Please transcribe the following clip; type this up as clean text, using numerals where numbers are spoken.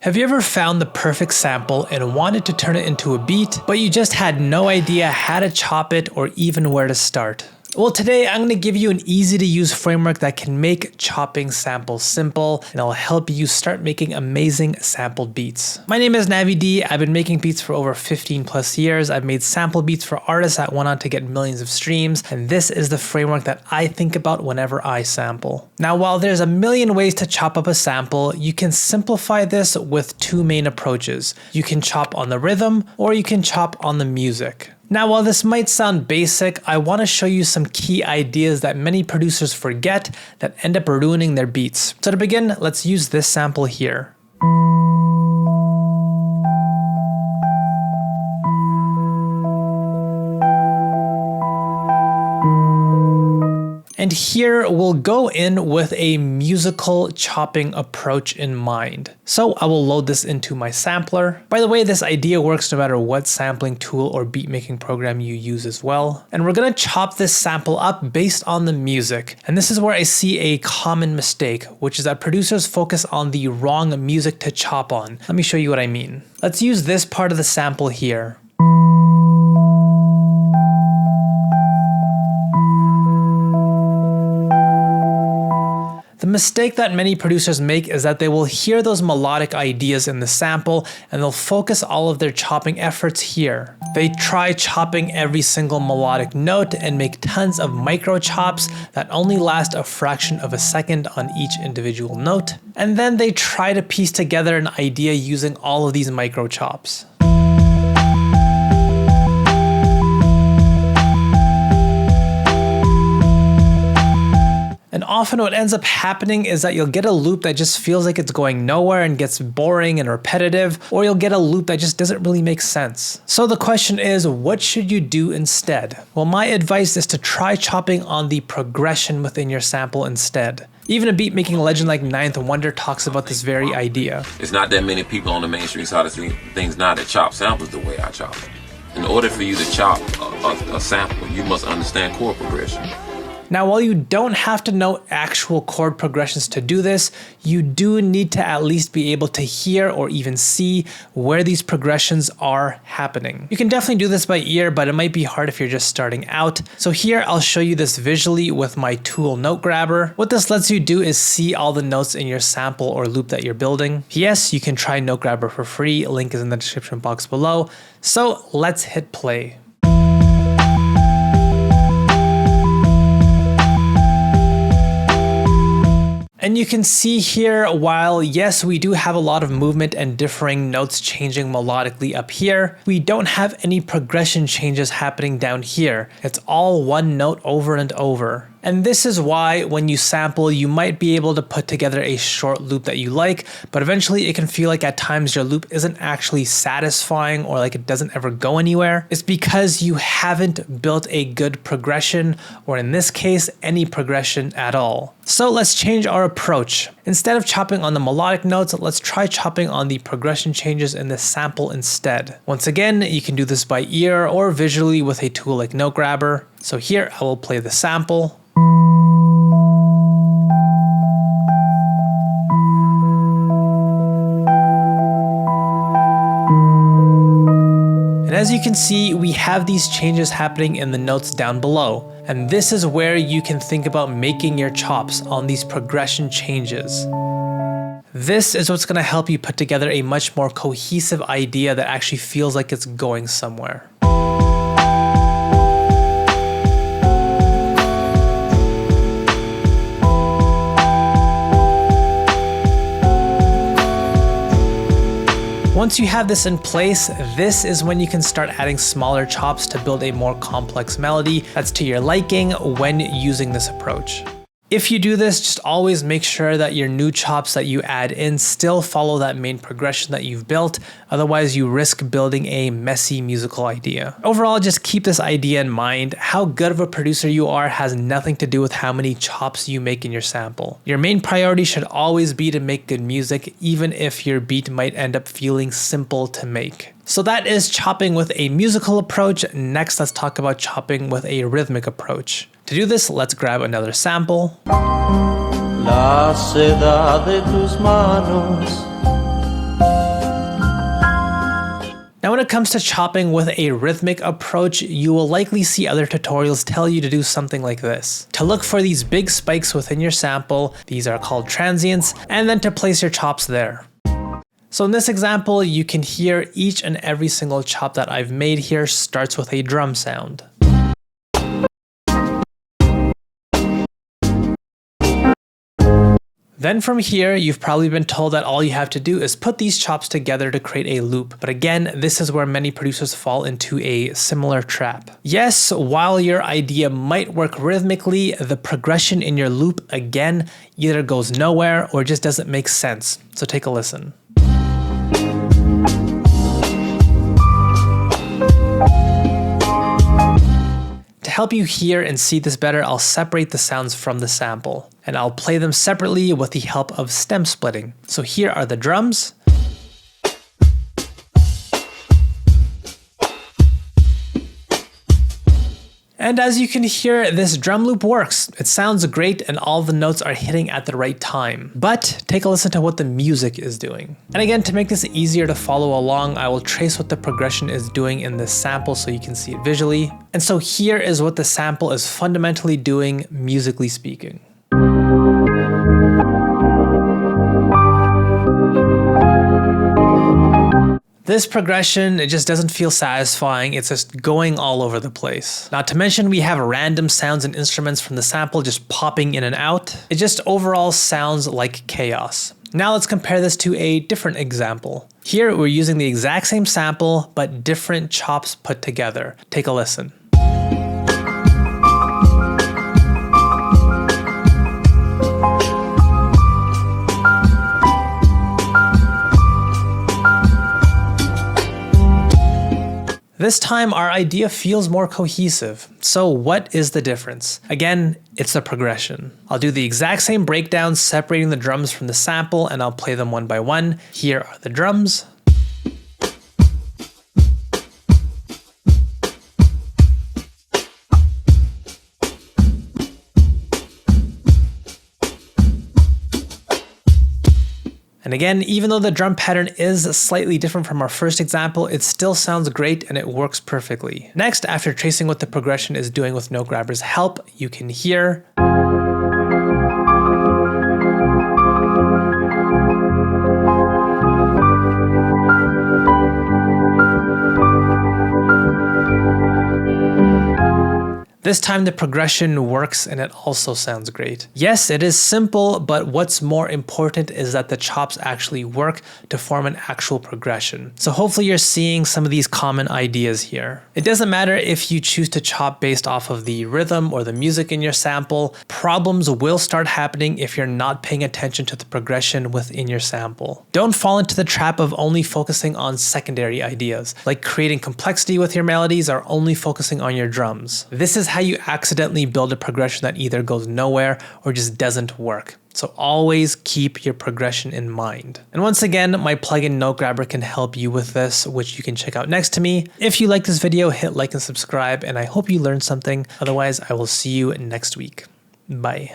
Have you ever found the perfect sample and wanted to turn it into a beat, but you just had no idea how to chop it or even where to start? Well, today I'm going to give you an easy to use framework that can make chopping samples simple, and it'll help you start making amazing sampled beats. My name is Navie. I've been making beats for over 15 plus years. I've made sample beats for artists that went on to get millions of streams, and this is the framework that I think about whenever I sample. Now, while there's a million ways to chop up a sample, you can simplify this with two main approaches. You can chop on the rhythm, or you can chop on the music. Now, while this might sound basic, I want to show you some key ideas that many producers forget that end up ruining their beats. So to begin, let's use this sample here. And here we'll go in with a musical chopping approach in mind. So I will load this into my sampler. By the way, this idea works no matter what sampling tool or beat making program you use as well. And we're gonna chop this sample up based on the music. And this is where I see a common mistake, which is that producers focus on the wrong music to chop on. Let me show you what I mean. Let's use this part of the sample here. The mistake that many producers make is that they will hear those melodic ideas in the sample and they'll focus all of their chopping efforts here. They try chopping every single melodic note and make tons of micro chops that only last a fraction of a second on each individual note. And then they try to piece together an idea using all of these micro chops. And often what ends up happening is that you'll get a loop that just feels like it's going nowhere and gets boring and repetitive, or you'll get a loop that just doesn't really make sense. So the question is, what should you do instead? Well, my advice is to try chopping on the progression within your sample instead. Even a beat making legend like Ninth Wonder talks about this very idea. It's not that many people on the mainstream side of things now that chop samples the way I chop them. In order for you to chop a sample, you must understand chord progression. Now, while you don't have to know actual chord progressions to do this, you do need to at least be able to hear or even see where these progressions are happening. You can definitely do this by ear, but it might be hard if you're just starting out. So here, I'll show you this visually with my tool note grabber. What this lets you do is see all the notes in your sample or loop that you're building. Yes, you can try note grabber for free. Link is in the description box below. So let's hit play. And you can see here, while yes, we do have a lot of movement and differing notes changing melodically up here, we don't have any progression changes happening down here. It's all one note over and over. And this is why when you sample, you might be able to put together a short loop that you like, but eventually it can feel like at times your loop isn't actually satisfying or like it doesn't ever go anywhere. It's because you haven't built a good progression, or in this case, any progression at all. So let's change our approach. Instead of chopping on the melodic notes, let's try chopping on the progression changes in the sample instead. Once again, you can do this by ear or visually with a tool like Note Grabber. So here I will play the sample. And as you can see, we have these changes happening in the notes down below. And this is where you can think about making your chops on these progression changes. This is what's going to help you put together a much more cohesive idea that actually feels like it's going somewhere. Once you have this in place, this is when you can start adding smaller chops to build a more complex melody that's to your liking when using this approach. If you do this, just always make sure that your new chops that you add in still follow that main progression that you've built. Otherwise, you risk building a messy musical idea. Overall, just keep this idea in mind. How good of a producer you are has nothing to do with how many chops you make in your sample. Your main priority should always be to make good music, even if your beat might end up feeling simple to make. So that is chopping with a musical approach. Next, let's talk about chopping with a rhythmic approach. To do this, let's grab another sample. La seda de tus manos when it comes to chopping with a rhythmic approach, you will likely see other tutorials tell you to do something like this. To look for these big spikes within your sample, these are called transients, and then to place your chops there. So in this example, you can hear each and every single chop that I've made here starts with a drum sound. Then from here, you've probably been told that all you have to do is put these chops together to create a loop. But again, this is where many producers fall into a similar trap. Yes, while your idea might work rhythmically, the progression in your loop, again, either goes nowhere or just doesn't make sense. So take a listen. To help you hear and see this better, I'll separate the sounds from the sample, and I'll play them separately with the help of stem splitting. So here are the drums. And as you can hear, this drum loop works. It sounds great and all the notes are hitting at the right time. But take a listen to what the music is doing. And again, to make this easier to follow along, I will trace what the progression is doing in this sample so you can see it visually. And so here is what the sample is fundamentally doing, musically speaking. This progression, it just doesn't feel satisfying. It's just going all over the place. Not to mention we have random sounds and instruments from the sample just popping in and out. It just overall sounds like chaos. Now let's compare this to a different example. Here we're using the exact same sample, but different chops put together. Take a listen. This time our idea feels more cohesive. So what is the difference? Again, it's the progression. I'll do the exact same breakdown separating the drums from the sample and I'll play them one by one. Here are the drums. And again, even though the drum pattern is slightly different from our first example, it still sounds great and it works perfectly. Next, after tracing what the progression is doing with Note Grabber's help, you can hear this time the progression works and it also sounds great. Yes, it is simple, but what's more important is that the chops actually work to form an actual progression. So hopefully you're seeing some of these common ideas here. It doesn't matter if you choose to chop based off of the rhythm or the music in your sample, problems will start happening if you're not paying attention to the progression within your sample. Don't fall into the trap of only focusing on secondary ideas, like creating complexity with your melodies or only focusing on your drums. This is how you accidentally build a progression that either goes nowhere or just doesn't work. So always keep your progression in mind. And once again, my plugin Note Grabber can help you with this, which you can check out next to me. If you like this video, hit like and subscribe, and I hope you learned something. Otherwise, I will see you next week. Bye.